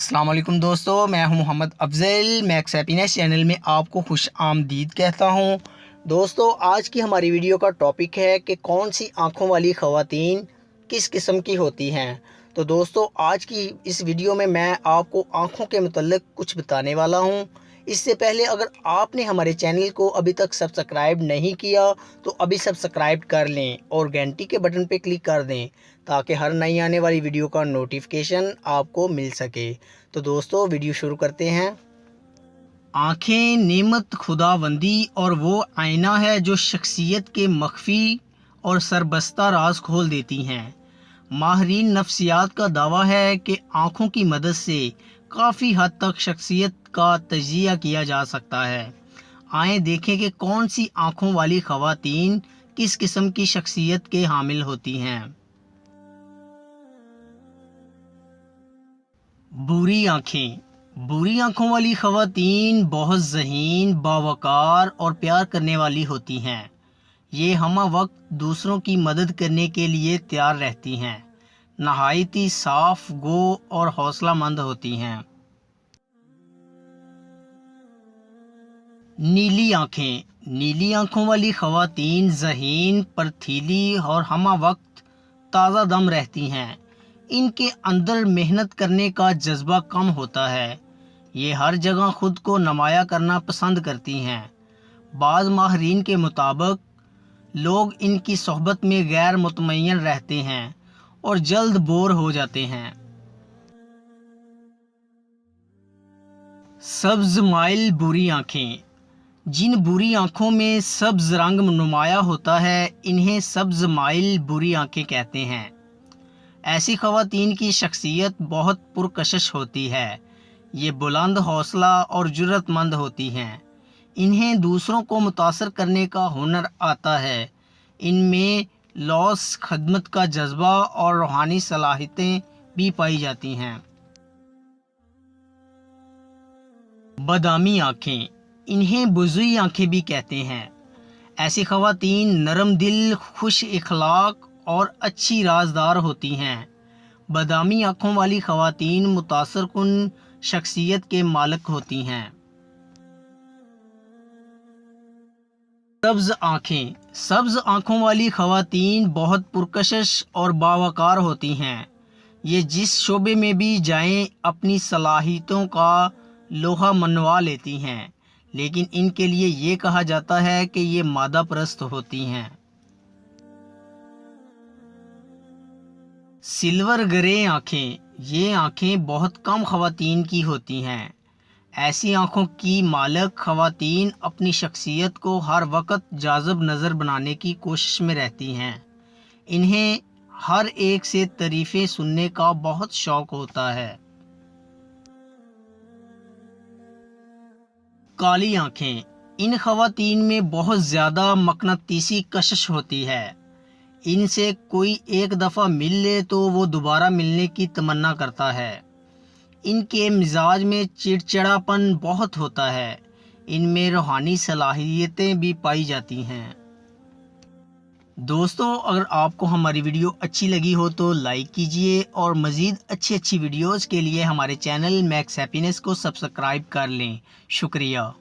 अस्सलाम वालेकुम दोस्तों, मैं हूं Mohammad Afzal. Max Happiness channel में आपको खुश आमदीद कहता हूं। दोस्तों, आज की हमारी वीडियो का टॉपिक है कि कौन सी आँखों वाली ख़वातीन किस किस्म की होती हैं। तो दोस्तों, आज की इस वीडियो में मैं आपको आँखों के मतलब कुछ बताने वाला हूं। इससे पहले अगर आपने हमारे चैनल को अभी तक सब्सक्राइब नहीं किया तो अभी सब्सक्राइब कर लें और घंटी के बटन पे क्लिक कर दें ताकि हर नई आने वाली वीडियो का नोटिफिकेशन आपको मिल सके। तो दोस्तों, वीडियो शुरू करते हैं। आँखें नेमत खुदावंदी और वो आईना है जो शख्सियत के मख्फी और सरबस्ता राज खोल देती हैं। माहिरीन नफ्सियात का दावा है कि आँखों की मदद से काफ़ी हद तक शख्सियत का तजिया किया जा सकता है। आएँ देखें कि कौन सी आँखों वाली ख़वातीन किस किस्म की शख्सियत के हामिल होती हैं। बुरी आँखें। बुरी आँखों वाली ख़वातीन बहुत ज़हीन, बावकार और प्यार करने वाली होती हैं। ये हमा वक्त दूसरों की मदद करने के लिए तैयार रहती हैं। नहायत ही साफ गो और हौसलामंद होती हैं। नीली आँखें। नीली आँखों वाली ख़वातीन ज़हीन, परथीली और हमा वक्त ताज़ा दम रहती हैं। इनके अंदर मेहनत करने का जज्बा कम होता है। ये हर जगह खुद को नुमाया करना पसंद करती हैं। बाज़ माहिरीन के मुताबिक लोग इनकी सोहबत में गैर मुतमय्यन रहते हैं और जल्द बोर हो जाते हैं। सब्ज़ माइल बुरी आँखें। जिन बुरी आँखों में सब्ज़ रंग नुमाया होता है, इन्हें सब्ज़ माइल बुरी आँखें कहते हैं। ऐसी ख़वातीन की शख्सियत बहुत पुरकशिश होती है। ये बुलंद हौसला और जुर्रतमंद होती हैं। इन्हें दूसरों को मुतासर करने का हुनर आता है। इनमें लौस, खदमत का जज्बा और रूहानी सलाहियतें भी पाई जाती हैं। बादामी आँखें। इन्हें बुज़ुई आँखें भी कहते हैं। ऐसी ख़वातीन नरम दिल, खुश इखलाक और अच्छी राजदार होती हैं। बादामी आँखों वाली ख़वातीन मुतासर कुन शख्सियत के मालिक होती हैं। सब्ज़ आँखें। सब्ज़ आँखों वाली ख़वातीन बहुत पुरकशिश और बावकार होती हैं। ये जिस शोबे में भी जाएं अपनी सलाहियतों का लोहा मनवा लेती हैं, लेकिन इनके लिए ये कहा जाता है कि ये मादा परस्त होती हैं। सिल्वर ग्रे आँखें। ये आँखें बहुत कम ख़वातीन की होती हैं। ऐसी आँखों की मालिक ख़वातीन अपनी शख्सियत को हर वक्त जाज़ब नज़र बनाने की कोशिश में रहती हैं। इन्हें हर एक से तारीफ़ें सुनने का बहुत शौक़ होता है। काली आँखें। इन ख़वातीन में बहुत ज़्यादा मकनातीसी कशिश होती है। इनसे कोई एक दफ़ा मिल ले तो वो दोबारा मिलने की तमन्ना करता है। इनके मिजाज में चिड़चिड़ापन बहुत होता है। इनमें रूहानी सलाहियतें भी पाई जाती हैं। दोस्तों, अगर आपको हमारी वीडियो अच्छी लगी हो तो लाइक कीजिए और मज़ीद अच्छी वीडियोज़ के लिए हमारे चैनल मैक्स हैप्पीनेस को सब्सक्राइब कर लें। शुक्रिया।